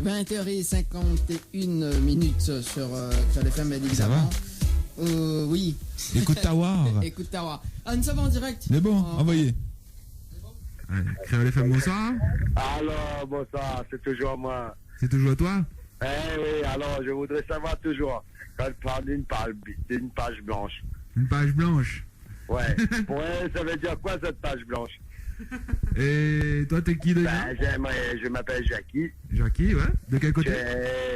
20h51 minutes sur les femmes, évidemment. Oui. Écoute Tawar. Écoute Tawar. Ah, nous sommes en direct. Mais bon, envoyez. Créole FM, bonsoir. Alors, bonsoir, c'est toujours moi. C'est toujours toi? Oui, alors je voudrais savoir toujours, quand tu parles d'une page blanche. Une page blanche? Ouais. Ça veut dire quoi cette page blanche? Et toi, t'es qui déjà? Je m'appelle Jackie. Jackie, ouais. De quel côté?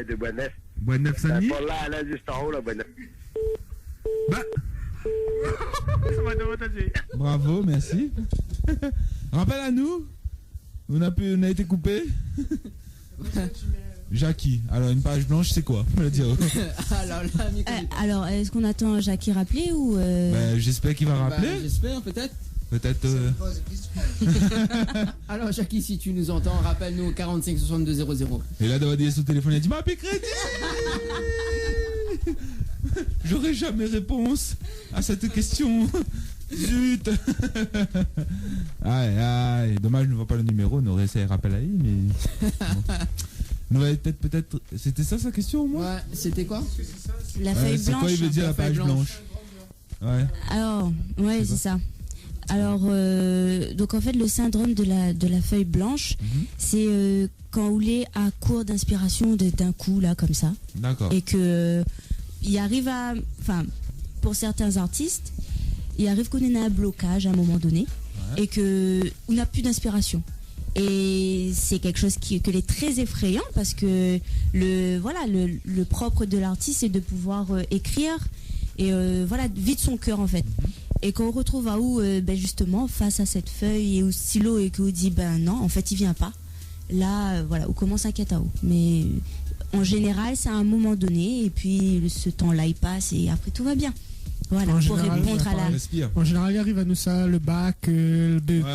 De Boisneuf. Boisneuf Saint-Denis? Pour là, elle est juste en haut, là, Boisneuf. Bah. Bravo, merci. Rappelle à nous. On a été coupé. Jackie. Alors, une page blanche, c'est quoi? Alors, est-ce qu'on attend Jackie rappeler ou j'espère qu'il va rappeler. J'espère, peut-être. Peut-être. Alors, Jackie, si tu nous entends, rappelle-nous 45 62 00. Et là, d'avoir dit son téléphone, il a dit ma crédit. J'aurai jamais réponse à cette question. Zut. Aïe. Dommage, je ne vois pas le numéro. On aurait essayé de rappeler à lui, mais. Bon. Peut-être. C'était ça sa question au moins? Ouais, c'était quoi? La feuille blanche. C'est quoi il veut dire la page blanche? Ouais. Alors, ouais, c'est ça. Alors, donc en fait, le syndrome de la feuille blanche, c'est quand on est à court d'inspiration d'un coup, là, comme ça. D'accord. Et que il arrive à. Enfin, pour certains artistes, il arrive qu'on ait un blocage à un moment donné et qu'on n'a plus d'inspiration. Et c'est quelque chose qui est très effrayant parce que le propre de l'artiste, c'est de pouvoir écrire et vide son cœur en fait. Et quand on retrouve à où justement face à cette feuille et au stylo et qu'on dit non, en fait il vient pas. Là on commence un catao. Mais en général c'est à un moment donné et puis ce temps-là il passe et après tout va bien. Voilà, pour répondre à la. En général, il arrive à nous ça, le bac, le BEP.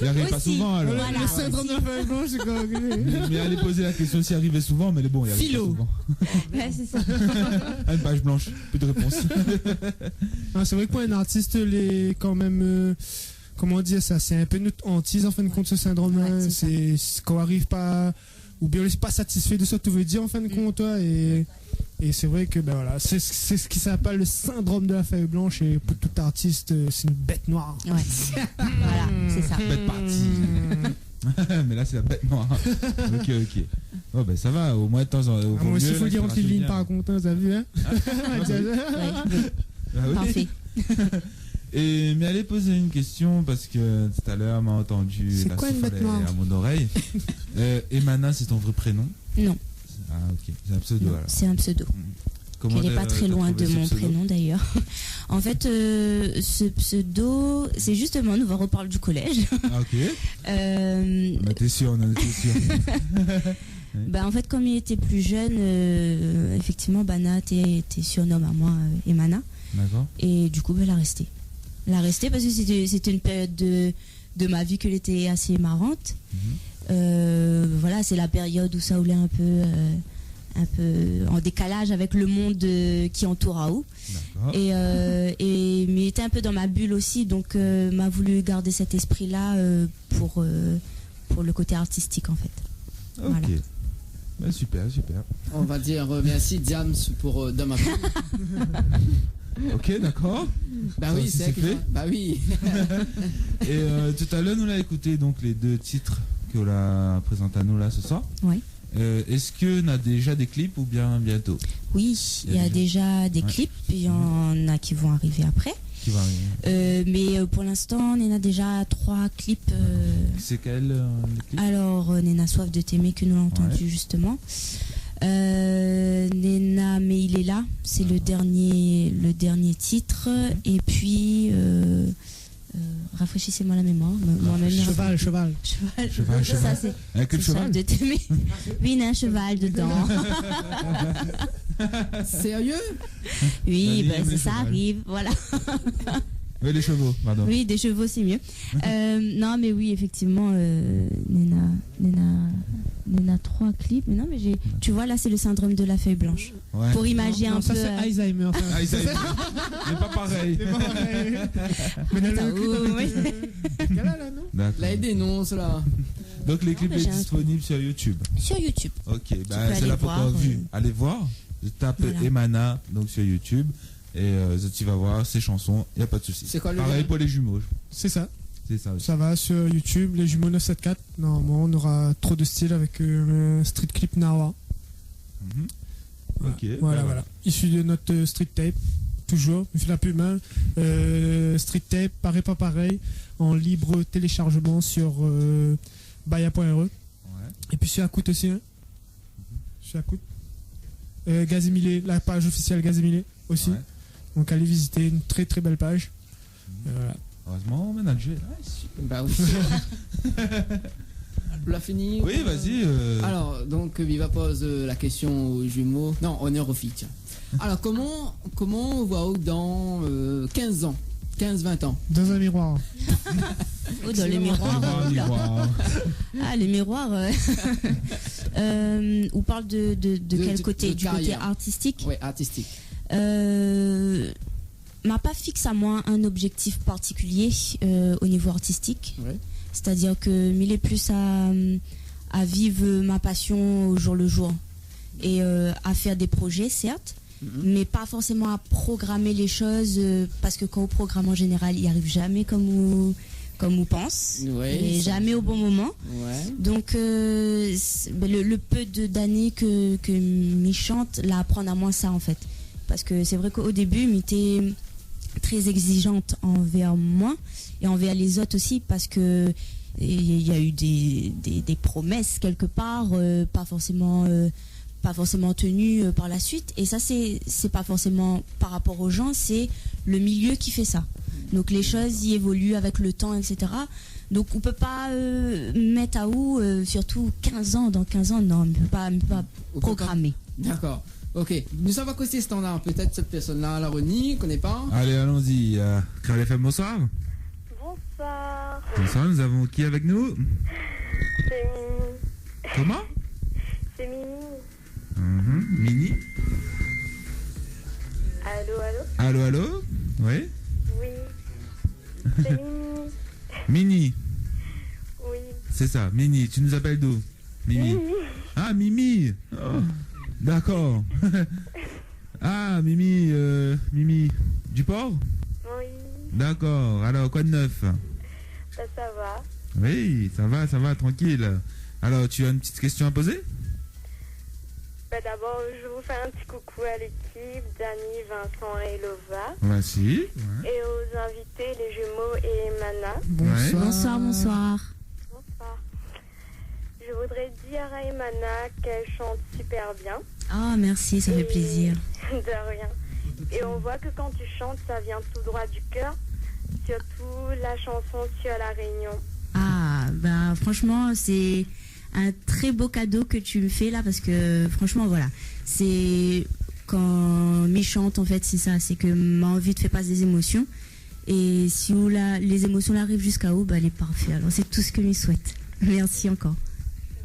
Il arrive pas souvent alors. Voilà, le syndrome de la feuille blanche, c'est quoi? Mais allez poser la question s'il arrivait souvent, mais bon, il arrive pas souvent. Ouais, c'est ça. Une page blanche, peu de réponse. C'est vrai que pour un artiste, quand même. Comment dire ça? C'est un peu notre hantise en fin de compte, ce syndrome-là. Ouais, c'est qu'on arrive pas. Ou bien on n'est pas satisfait de ce que tu veux dire en fin de compte, toi. Et c'est vrai que c'est ce qui s'appelle le syndrome de la feuille blanche et pour tout artiste c'est une bête noire. Ouais. Voilà, c'est ça. Bête partie. Mais là c'est la bête noire. Ok. Oh ça va, au moins de temps en temps. Moi aussi il faut dire entre les lignes par contre, t'as vu hein? Parfait. Mais allez poser une question parce que tout à l'heure m'a entendu la souffler à mon oreille. Emana, c'est ton vrai prénom? Non. Ah ok, c'est un pseudo alors. C'est un pseudo. Qui n'est pas très loin de mon prénom d'ailleurs. En fait, ce pseudo, c'est justement, nous reparle du collège. Ah, ok. On était sûr. En fait, comme il était plus jeune, effectivement, Bana était surnommé à moi Emana. D'accord. Et du coup, elle a resté. Elle a resté parce que c'était une période de ma vie qui était assez marrante. C'est la période où ça voulait un peu en décalage avec le monde qui entoure Raoult. Mais il était un peu dans ma bulle aussi, donc m'a voulu garder cet esprit-là pour le côté artistique en fait. Ok. Voilà. Super. On va dire merci Diams pour dans ma bulle. Ok, d'accord. Oui, c'est fait. Oui. Et tout à l'heure, nous l'avons écouté donc les deux titres qu'on a présentés à nous là ce soir. Oui. Est-ce qu'on a déjà des clips ou bien bientôt? Oui, il y a déjà des clips, il y en a qui vont arriver après. Mais pour l'instant, on en a déjà 3 clips. C'est quel clip? Alors, Nena Soif de t'aimer que nous l'avons entendu justement. Nena mais il est là, c'est le dernier titre. Et puis rafraîchissez-moi la mémoire. Cheval. Ça, c'est avec le cheval de t'aimer. Oui, il y a un cheval dedans. Sérieux? Oui, ça arrive, voilà. Oui, les chevaux, pardon. Oui, des chevaux, c'est mieux. Non, mais oui, effectivement, Nena 3 clips. Mais non, mais tu vois, là, c'est le syndrome de la feuille blanche. Ouais. Pour imaginer un peu. Ça, c'est Alzheimer. Alzheimer. Mais pas pareil. Mais là, le clip avec... Là, il dénonce, là. Donc les clips mais est j'ai un disponible sur YouTube. Sur YouTube. Ok, peux bah, c'est aller là pour voir, vu. Allez voir. Tape Voilà. Emana donc sur YouTube et tu vas voir ses chansons. Il y a pas de souci. C'est quoi le Pareil lien pour les jumeaux. C'est ça. C'est ça aussi. Ça va sur YouTube, les jumeaux 974. Normalement, on aura trop de style avec un street clip Nawa. Mhm. Voilà. Ok. Voilà, bah, voilà. Issu de notre street tape. Toujours, je fais la pub. Hein. Street tape, pareil pas pareil, en libre téléchargement sur baya.re. Ouais. Et puis sur Akout aussi. Hein. Sur Akout. Gazimilé, la page officielle Gazimilé aussi. Ouais. Donc allez visiter, une très très belle page. Voilà. Heureusement, manager. Bah oui. Tu l'as fini Oui, vas-y. Alors, donc, Viva pose la question aux jumeaux. Non, honneur aux filles, tiens. Alors, comment on voit dans 15 ans 15-20 ans Dans un miroir. Oh, dans les miroirs. Miroir. Ah, les miroirs. On parle de quel côté? de Du côté carrière. artistique? Oui, artistique. M'a pas fixe à moi un objectif particulier au niveau artistique. Ouais. C'est-à-dire que m'il est plus à vivre ma passion au jour le jour et à faire des projets, certes, mais pas forcément à programmer les choses parce que quand on programme en général, il n'y arrive jamais comme on pense Ouais, et ça- jamais au bon moment. Ouais. Donc le peu d'années que m'y chante, là apprendre à moi ça en fait. Parce que c'est vrai qu'au début, m'était très exigeante envers moi et envers les autres aussi parce que il y a eu des promesses quelque part, pas forcément tenues par la suite. Et ça, c'est pas forcément par rapport aux gens, c'est le milieu qui fait ça. Donc les choses y évoluent avec le temps, etc. Donc on peut pas mettre à où, surtout 15 ans, dans 15 ans, non, on peut pas On peut pas- programmer. D'accord. Ok. Nous sommes à côté standard. Peut-être cette personne-là, la Reni, connaît pas. Allez, allons-y. Créole FM, bonsoir. Bonsoir, Bonsoir, nous avons qui avec nous? c'est Mimi. Comment? C'est Mimi. Mini. Allô, allô? Allô, allô? Oui? Oui. C'est Mimi. Mini, Oui. c'est ça. Mini, tu nous appelles d'où? Mimi. Mimi. Ah, Mimi. Oh, d'accord. Ah, Mimi, Mimi. Du port? Oui. D'accord. Alors, quoi de neuf? Ça va. Oui, ça va, tranquille. Alors, tu as une petite question à poser? D'abord, je vous fais un petit coucou à l'équipe, Dani, Vincent et Lova. Voici. Et aux invités, les jumeaux et Mana. Bonsoir, bonsoir. Bonsoir. Je voudrais dire à Emana qu'elle chante super bien. Ah, merci, ça fait plaisir. De rien. Et on voit que quand tu chantes, ça vient tout droit du cœur. Surtout la chanson sur la Réunion. Ah, bah franchement, c'est un très beau cadeau que tu me fais là parce que franchement, voilà, c'est quand m'y chante en fait, c'est ça, c'est que ma envie te fait passer des émotions et si les émotions arrivent jusqu'à où, bah elle est parfaite. Alors c'est tout ce que je souhaite. Merci encore.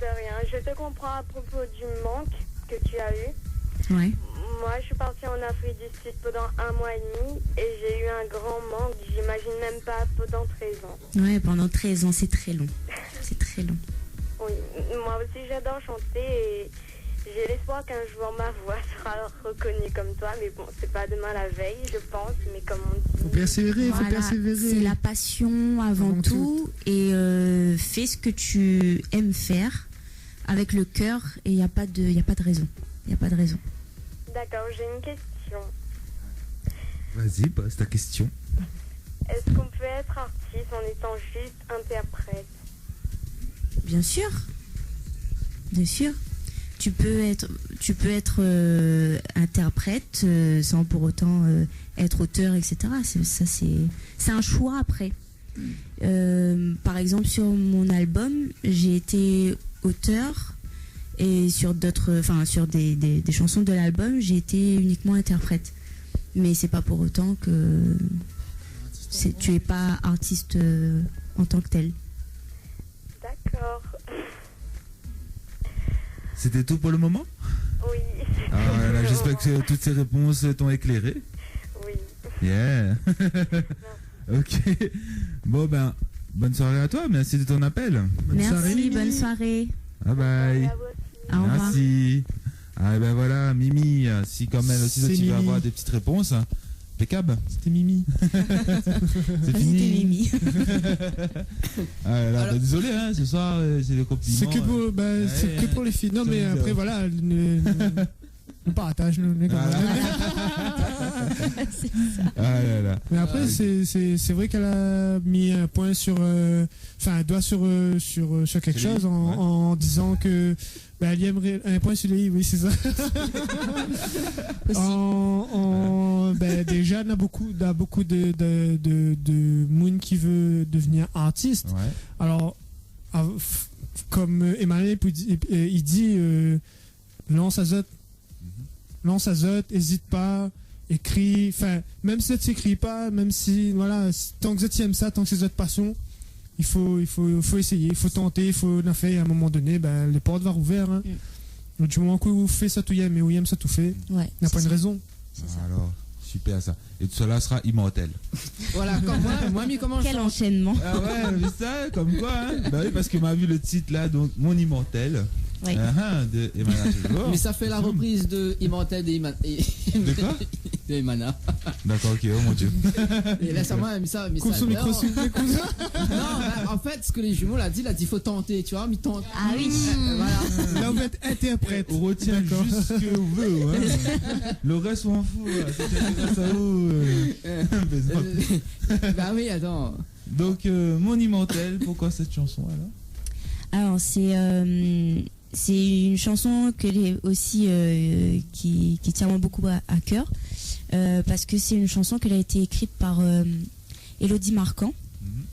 De rien. Je te comprends à propos du manque que tu as eu. Ouais. Moi, je suis partie en Afrique du Sud pendant 1 mois et demi et j'ai eu un grand manque. J'imagine même pas pendant 13 ans. Ouais, pendant 13 ans, c'est très long. C'est très long. Oui, moi aussi j'adore chanter et j'ai l'espoir qu'un jour ma voix sera reconnue comme toi. Mais bon, c'est pas demain la veille, je pense, mais comme on dit. Faut persévérer, faut Voilà, persévérer. c'est la passion avant Avant tout et fais ce que tu aimes faire avec le cœur et il n'y a pas de raison. Il n'y a pas de raison. D'accord, j'ai une question. Vas-y, pose ta question. Est-ce qu'on peut être artiste en étant juste interprète? Bien sûr. Bien sûr. Tu peux être interprète sans pour autant être auteur, etc. C'est un choix après. Par exemple, sur mon album, j'ai été auteur et sur des chansons de l'album, j'ai été uniquement interprète. Mais c'est pas pour autant que tu es pas artiste en tant que tel. D'accord. C'était tout pour le moment? Oui. Ah, voilà, j'espère que toutes ces réponses t'ont éclairé. Oui. Yeah. Ok. Bon, ben, Bonne soirée à toi, merci de ton appel. Merci, bonne soirée. Bye bye. À vous aussi. Au revoir. Merci. Ah ben voilà, Mimi, si comme elle aussi C'est tu veux Mimi. avoir des petites réponses, impeccable. C'était Mimi. C'est Vas-y, fini. t'es Mimi. Ah là là, Alors- bah, désolé, hein, ce soir c'est le compliment. C'est que pour, c'est que pour les filles. Non, Ça mais veut après, dire- voilà, le partage, nous, les gars. C'est ça. Ah là là. Mais après, c'est vrai qu'elle a mis un point sur. Enfin, un doigt sur quelque Sur les chose i, ouais. en disant que. Elle aimerait un point sur les i, oui, c'est ça. Aussi. Déjà, on a beaucoup de monde qui veut devenir artiste. Ouais. Alors, comme Emmanuel il dit, lance azote, hésite pas, écris, enfin, même si tu n'écris pas, même si, voilà, tant que tu aimes ça, tant que c'est votre passion, il faut essayer, il faut tenter, il faut en faire, et à un moment donné, les portes vont rouvrir. Hein. Du moment où vous faites ça tout aime et où aime ça tout fait, Ouais. il n'y a pas c'est une ça. raison. C'est ça. Alors, super ça. Et tout cela sera immortel. Voilà, comme moi, comment Quel enchaînement. Ah ouais, mais ça, comme quoi, hein. Bah oui, parce que m'a vu le titre là, donc Mon Immortel, Oui. de Emmanuel Toujours. Mais ça fait la reprise de Immortel De quoi de Emana. D'accord, ok, oh mon dieu. Et là, ça m'a mis ça. Coupe son micro, s'il vous plaît. Non, en fait, ce que les jumeaux l'a dit, faut tenter, tu vois, mais tente. Ah oui. Voilà. Là, vous êtes interprète. On retient D'accord. juste ce qu'on veut, hein. Le reste, on s'en fout. Là. Si tu intéresse à vous, plaisante. Bah oui, attends. Donc, Mon Immortel, pourquoi cette chanson alors? Alors, c'est une chanson aussi qui tient moi beaucoup à cœur parce que c'est une chanson qui a été écrite par Élodie Marquand.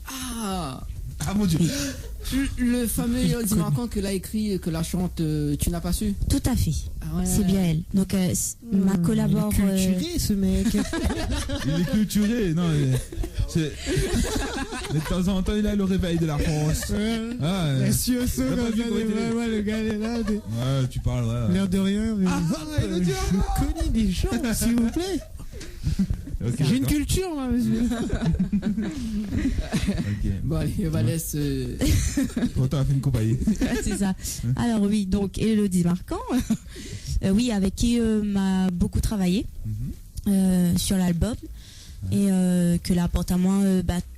Ah, Ah mon dieu. le fameux Elodie Marquand que l'a écrit, que la chante, tu n'as pas su. Tout à fait. Ah ouais. C'est bien elle. Donc, ma collabore. Il est culturé, ce mec. Il est culturé, non. Mais de temps en temps, il a le réveil de la France. Ah, La CSO, T'as pas comme vu ça, comment il est ouais, le gars il est là. ouais, tu parles, ouais. L'air de rien. Mais... je connais des gens, s'il vous plaît. Ok, J'ai une d'accord. culture, moi, monsieur. Ok. Bon, allez, on va laisser. Pourtant, on a fait une compagnie. C'est ça. Alors oui, donc Élodie Marquand, oui, avec qui m'a beaucoup travaillé sur l'album et qu'elle apporte à moi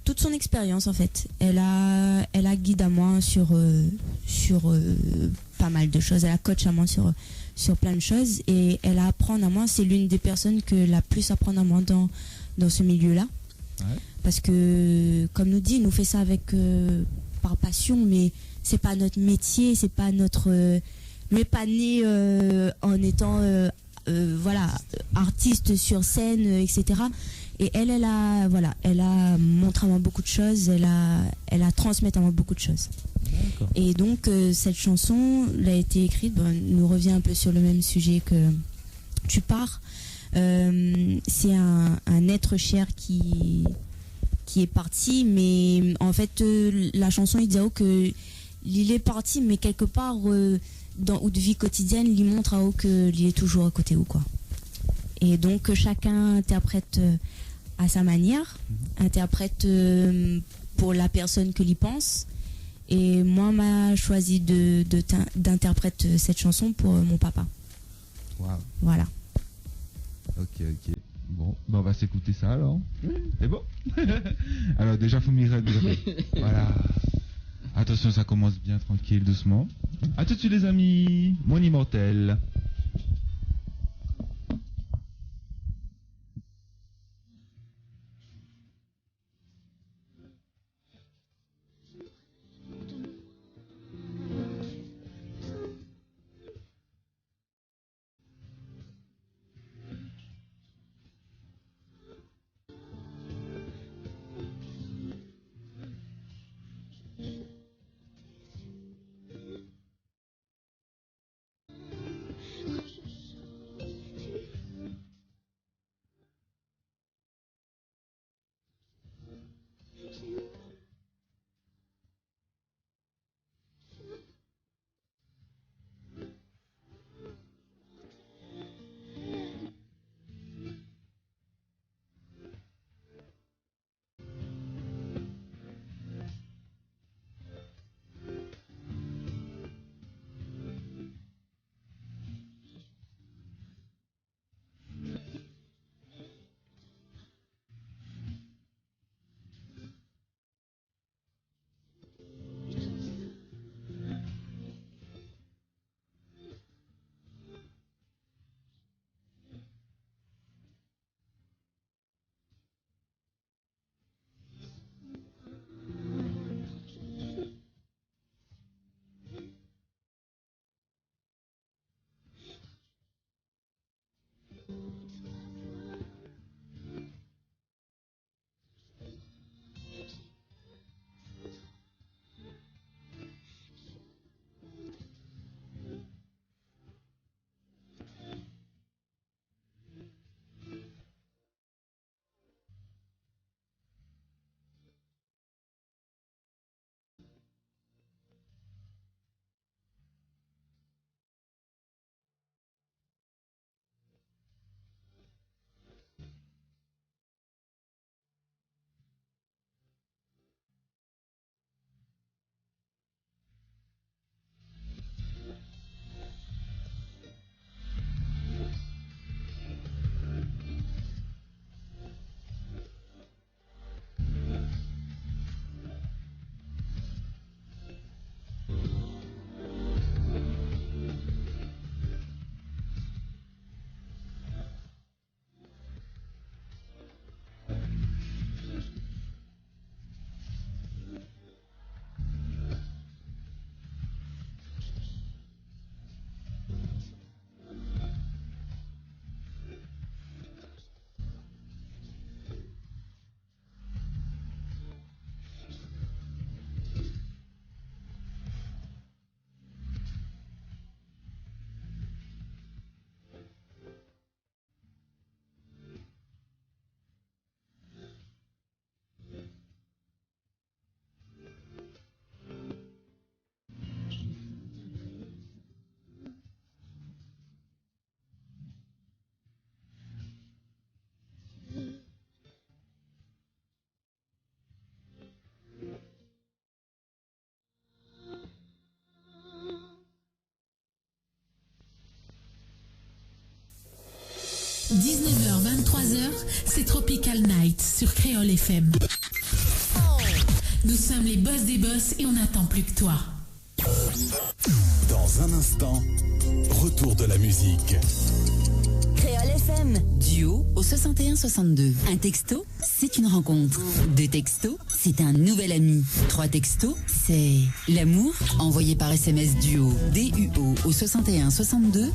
toute son expérience en fait. Elle a guide à moi sur pas mal de choses. Elle a coach à moi sur plein de choses et elle a apprendre à moi. C'est l'une des personnes que la plus apprendre à moi dans ce milieu-là. Ouais. Parce que, comme nous dit, il nous fait ça avec par passion, mais c'est pas notre métier, c'est pas notre. Mais pas né en étant artiste sur scène, etc. Et elle a montré à moi beaucoup de choses, elle a transmis à moi beaucoup de choses. D'accord. Et donc cette chanson, elle a été écrite, nous revient un peu sur le même sujet que tu pars. C'est un être cher qui est parti, mais en fait la chanson il dit que il est parti, mais quelque part dans ou de vie quotidienne, il montre à haut qu'il est toujours à côté ou quoi. Et donc chacun interprète à sa manière, interprète pour la personne que l'y pense. Et moi, m'a choisi d'interpréter cette chanson pour mon papa. Waouh. Voilà. Ok. Bon, on va s'écouter ça alors. C'est bon. Alors déjà, faut m'y régler. Voilà. Attention, ça commence bien tranquille, doucement. À tout de suite les amis. Mon Immortel. 19h, 23h, c'est Tropical Night sur Créole FM. Nous sommes les boss des boss et on n'attend plus que toi. Dans un instant, retour de la musique. Créole FM. Duo au 61-62. Un texto, c'est une rencontre. 2 textos, c'est un nouvel ami. 3 textos, c'est l'amour. Envoyé par SMS Duo, DUO au 61-62.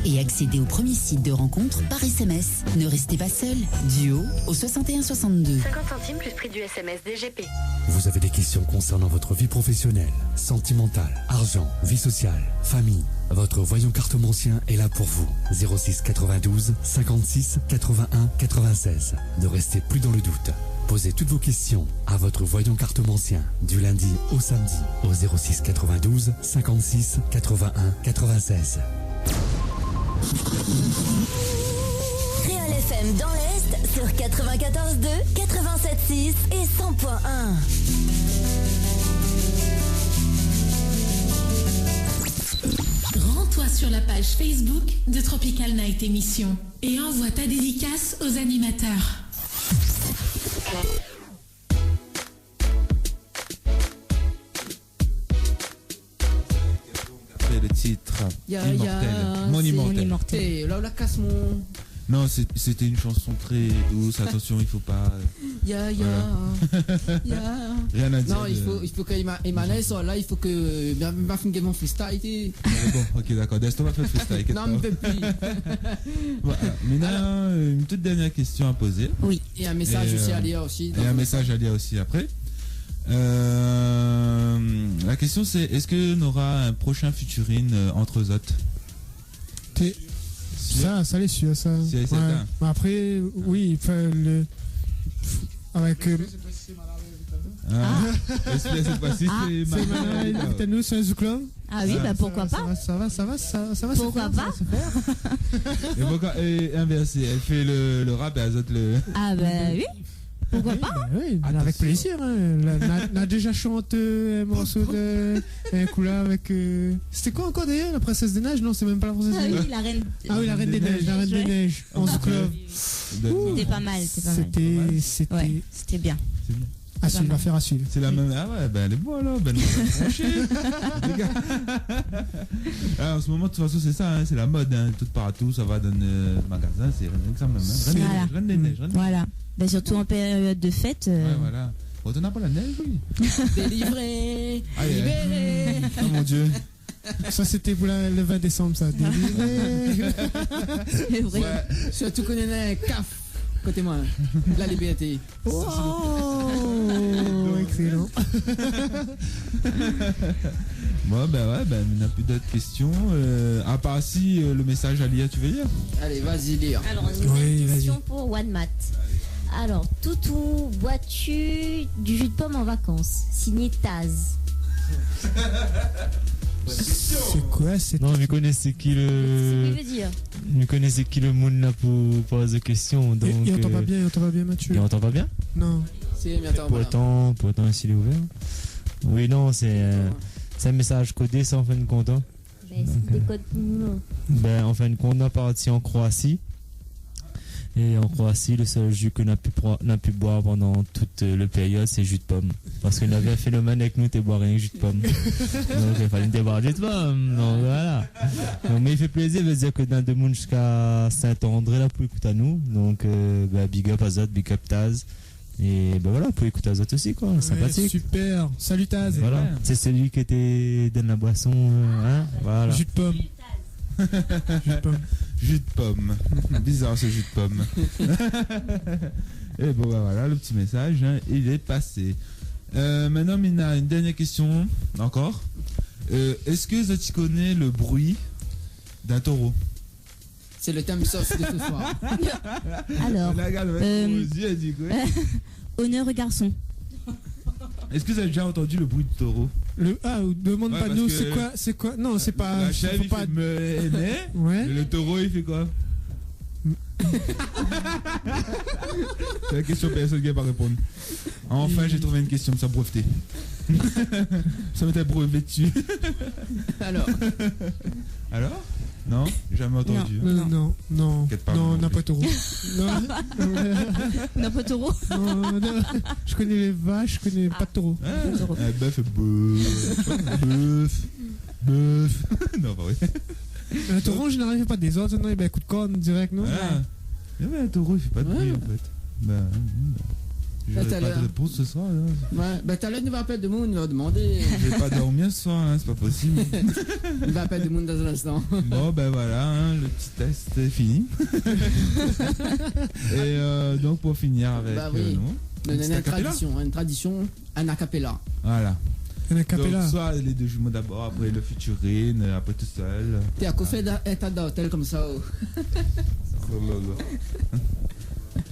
Et accédez au premier site de rencontre par SMS. Ne restez pas seul. Duo au 61-62. 50 centimes plus prix du SMS DGP. Vous avez des questions concernant votre vie professionnelle, sentimentale, argent, vie sociale, famille. Votre voyant cartomancien est là pour vous. 06 92 56 81 96. Ne restez plus dans le doute. Posez toutes vos questions à votre voyant cartomancien du lundi au samedi au 06 92 56 81 96. Créole FM dans l'Est sur 94.2, 87.6 et 100.1. Rends-toi sur la page Facebook de Tropical Night Émission et envoie ta dédicace aux animateurs. Après le titre Monumental. Et là, la casse mon. Non, c'était une chanson très douce. Attention, il faut pas. Ya. Rien à dire. Non, il faut qu'Emmanuel soit là, il faut que. Ma fin mon freestyle. Bon, ok, d'accord. Destin va faire le freestyle. Non, mais plus. Voilà. Maintenant, une toute dernière question à poser. Oui. Et un message aussi à lire aussi. Et un message à lire aussi après. La question c'est est-ce qu'on aura un prochain featuring entre eux autres? Ça les suit, ça. C'est Ouais. certain. Mais après, oui, avec. Cette fois-ci, C'est Manuel Vitano sur le club. Ah oui, bah pourquoi pas. Ça va. Pourquoi pas. Et inversé, elle fait le rap et Azot le. Ah bah oui. Pourquoi pas. Oui, avec plaisir. On a déjà chanté un morceau de Kula avec. C'était quoi encore d'ailleurs? La princesse des neiges? Non, c'est même pas la princesse des neiges. Oui, la reine. Ah oui, la reine des neiges. La reine des neiges. En ce club. C'était pas mal. C'était. Ouais, c'était bien. À suivre, à faire à suivre. C'est la même. Ah ouais, ben elle est bonne là. Ben en ce moment, de toute façon, c'est ça. Hein, c'est la mode. Hein, tout partout, ça va dans le magasin. C'est rien que ça même. Hein. Reine des neiges. Voilà. Ben, surtout en période de fête. Ouais, voilà. Oh, t'en as pas la neige, oui. Délivré. Libéré. Oh mon Dieu. Ça, c'était pour le 20 décembre, ça. Délivré. C'est vrai. Ouais. Surtout qu'on est un CAF. Côté moi. La liberté. Oh, excellent. Bon, ben ouais, on n'a plus d'autres questions. À part si le message à Lia, tu veux lire? Allez, vas-y, lire. Alors, une question pour OneMat. Alors, Toutou, bois-tu du jus de pomme en vacances? Signé Taz. C'est quoi cette... Non, vous connaissez qui le. C'est ce qu'il veut dire. Vous connaissez qui le monde là pour poser des questions. Donc, il entend pas bien, Mathieu. Il entend pas bien? Non. C'est bientôt. Pourtant, s'il est ouvert. Oui, non, c'est un message codé, ça en fin de compte. Hein. Mais c'est des codes pour nous. Ben, en fin de compte, on est parti en Croatie. Et en Croatie, le seul jus qu'on a pu boire pendant toute la période, c'est jus de pomme. Parce qu'on avait un phénomène avec nous, t'es boire rien jus de pomme. Donc il fallait te boire jus de pomme. Donc voilà. Donc, mais il fait plaisir de dire que dans le monde jusqu'à Saint-André, là, pour écouter à nous. Donc big up Azot, big up Taz. Et ben voilà, pour écouter Azot aussi, quoi. Ouais, sympathique. Super. Salut Taz. Voilà. Ouais. C'est celui qui était dans la boisson. Hein, voilà. Jus de pomme. Jus de pomme. Jus de pomme. Bizarre ce jus de pomme. Et bon, bah voilà, le petit message, hein, il est passé. Maintenant, Mina, une dernière question encore. Est-ce que tu connais le bruit d'un taureau? C'est le thème sauce de ce soir. Alors, honneur aux garçons. Est-ce que vous avez déjà entendu le bruit du taureau? Demande pas nous, c'est quoi? Non, c'est pas. La chèvre, il fait ouais. Le taureau, il fait quoi? C'est la question, personne qui va pas répondre. Enfin, j'ai trouvé une question, ça breveté. Ça m'était breveté dessus. Alors? Non, jamais entendu. Non. T'inquiète pas, moi Non, non n'a pas taureau. N'a pas taureau. Non. Je connais les vaches, je connais pas de taureau. Bœuf. Non, pas vrai. Un taureau en général il fait pas des autres, non, il a un coup de corne direct, non? Un taureau il fait pas de bruit en fait. J'aurais pas de réponse ce soir. Là. Ouais, t'as l'air de appel de monde, il va demander. Je vais pas dormir ce soir, hein, c'est pas possible. Il va appeler de monde dans un instant. Bon, ben voilà, hein, le petit test est fini. Et donc pour finir avec une tradition, un acapella. Voilà. Un acapella. Donc soit les deux jumeaux d'abord, après le featuring, après tout seul. T'es à côté d'un état d'hôtel comme ça.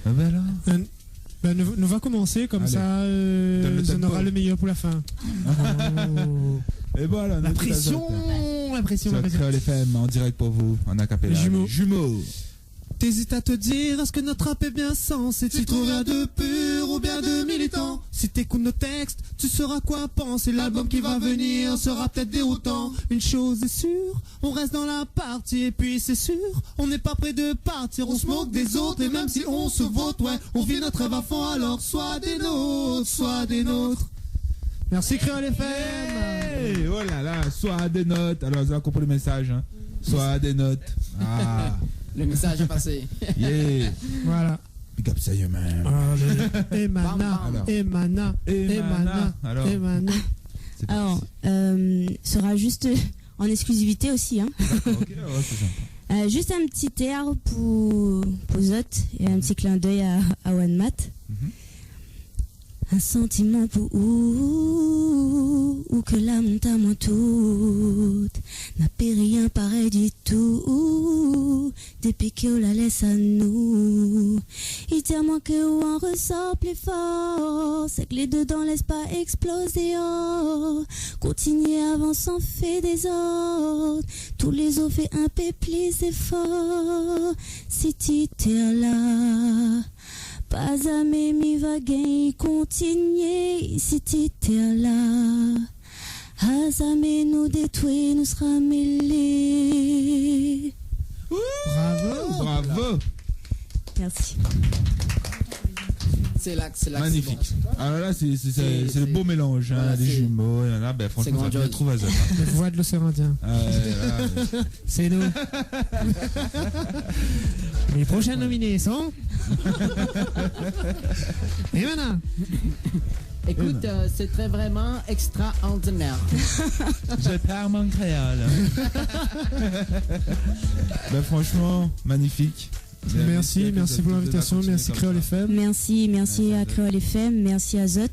Ah ben alors. Nous va commencer comme ça, on aura le meilleur pour la fin. Et voilà, la pression. Sur Créole FM en direct pour vous, en acapella. Jumeaux. T'hésites à te dire, est-ce que notre rap est bien sensé? Tu trouves rien de pur ou bien de militant? Si t'écoutes nos textes, tu sauras quoi penser. L'album qui va venir sera peut-être déroutant. Une chose est sûre, on reste dans la partie. Et puis c'est sûr, on n'est pas près de partir. On se moque des autres et même si on se vote, ouais, on vit notre rêve à fond. Alors sois des nôtres. Merci Créole FM. Oh là là, sois des notes. Alors vous avez compris le message, hein. Sois des notes. Ah. Le message est passé. Yeah. Voilà. Big up ça y est même. Emana. Alors, sera juste en exclusivité aussi. Hein. Ok, c'est sympa. Juste un petit air pour Zot et un petit clin d'œil à One Mat. Un sentiment pour ou que l'âme t'a moins toute n'a pas rien pareil du tout depuis qu'on la laisse à nous. Il tient moins que ou en ressort plus fort, c'est que les deux dans laissent pas exploser. Oh, continuer avance en fait des ordres, tous les autres fait un peu plus effort. Si tu t'es là, pas à mi va gagner, continuer si t'étais là. Azamé nous détruit, nous sera mêlés. Bravo. Merci. C'est là. Magnifique. Bon. Alors là, c'est le beau mélange, hein, voilà, les jumeaux. Et là, ben, franchement, ça bien trouve à Zot. Les voix de l'océan Indien. C'est nous. Les prochains nominés sont. Et maintenant. Écoute, c'est très vraiment extraordinaire. Je perds mon créole. Ben franchement, magnifique. Merci pour l'invitation, merci Créole FM. Merci à Créole FM, merci à Zot.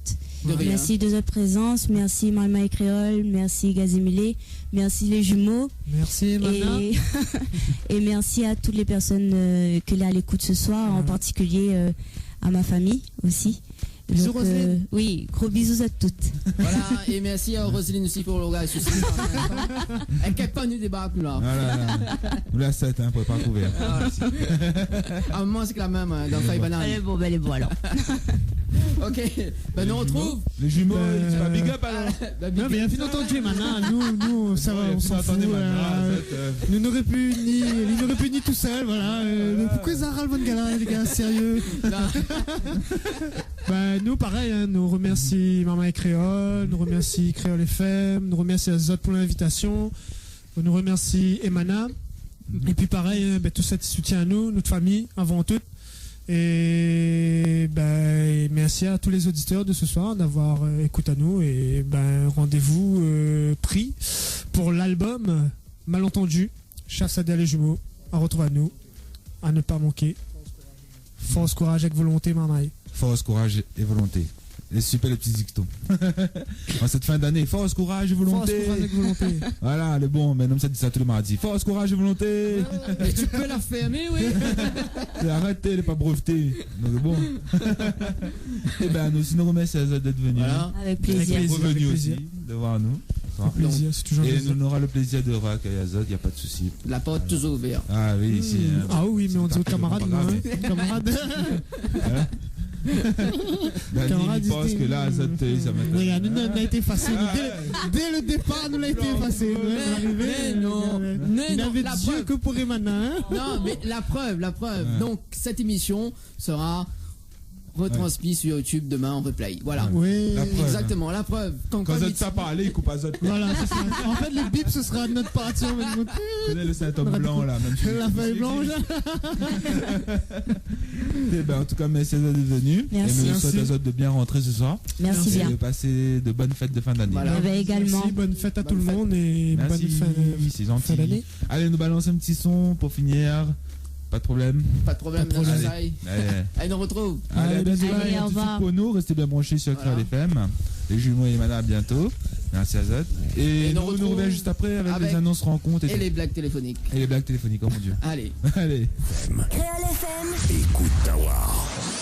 Merci de votre présence, merci Malma et Créole, merci Gazemilé, merci les jumeaux. Merci Mana. Et merci à toutes les personnes que là à l'écoute ce soir, en particulier à ma famille aussi. Bisous donc, oui, gros bisous à toutes. Voilà, et merci à Roselyne aussi pour le gars. Elle quelque part nous débarque là. Voilà, nous la 7, hein, pour pas couvrir. À un moment c'est que la même dans Faille Banane. Elle est bon alors. Ok, ben nous on retrouve les jumeaux, c'est pas big up alors. Non mais il y a fait longtemps que maintenant, nous ça va, on s'en fout. Nous n'aurait pu ni tout seul, voilà. Pourquoi ils arrêtent le gars les gars, sérieux. Bah nous pareil, hein, nous remercie Maman et Créole, nous remercie Créole FM, nous remercie Azot pour l'invitation, nous remercie Emana, et puis pareil, tout ça soutient à nous, notre famille avant tout. Et merci à tous les auditeurs de ce soir d'avoir écouté à nous et rendez-vous pris pour l'album Malentendu, Chasse à les jumeaux, à retrouver à nous, à ne pas manquer. Force, courage avec volonté, Marmaille. Force, courage et volonté. Les super les petits dictons. En cette fin d'année, force, courage et volonté. Force, courage et volonté. Voilà, le bon, mais non, ça dit ça tous les mardis. Force, courage et volonté. Et tu peux la fermer, oui. Arrêtez, elle n'est pas brevetée. Donc bon. Et nous aussi nous remercions d'être venus. Voilà. Avec plaisir. Revenu aussi, de voir nous. Plaisir, c'est toujours et nous aura le plaisir de recueillir Azot, il n'y a pas de souci. La porte toujours ouverte. Ah oui, ici. Ah oui, mais on dit aux camarades, camarades. Daniel, il pense que là, ça m'a. Regarde, nous, on a été effacé. Dès le départ, nous l'a été effacé. Mais non, il n'avait Dieu que pour Emmanuel. Non, mais la preuve. Ouais. Donc, cette émission sera retransmise sur YouTube demain en replay. Voilà. Oui, la preuve, exactement, la preuve. Quand Zot t'a parlé, il coupe à Zot. Voilà, c'est ça. En fait, le bip, ce sera notre partie. Tu connais le Saint-Homme blanc, là, même. La feuille blanche. Eh ben, en tout cas, merci à Zot d'être venu. Merci. Et nous souhaitons à Zot de bien rentrer ce soir. Merci et bien. de passer de bonnes fêtes de fin d'année. Voilà. Eh ben, également. Merci, bonne fête à tout le monde et Merci, bonne c'est gentil. fin d'année. Allez, nous balance un petit son pour finir. Pas de problème. Pas de problème, Pas de problème. Allez, nous retrouve. Allez, à bientôt. Allez, au Tout de suite revoir. pour nous, restez bien branchés sur Voilà. Créole FM. Les jumeaux et Mana, à bientôt. Merci à Zot. Et Et nous nous retrouve reviendrons juste après avec avec- les annonces rencontres Et les blagues téléphoniques. et les blagues téléphoniques. Oh mon dieu. Allez. Allez. Créole FM. Écoute Tawar.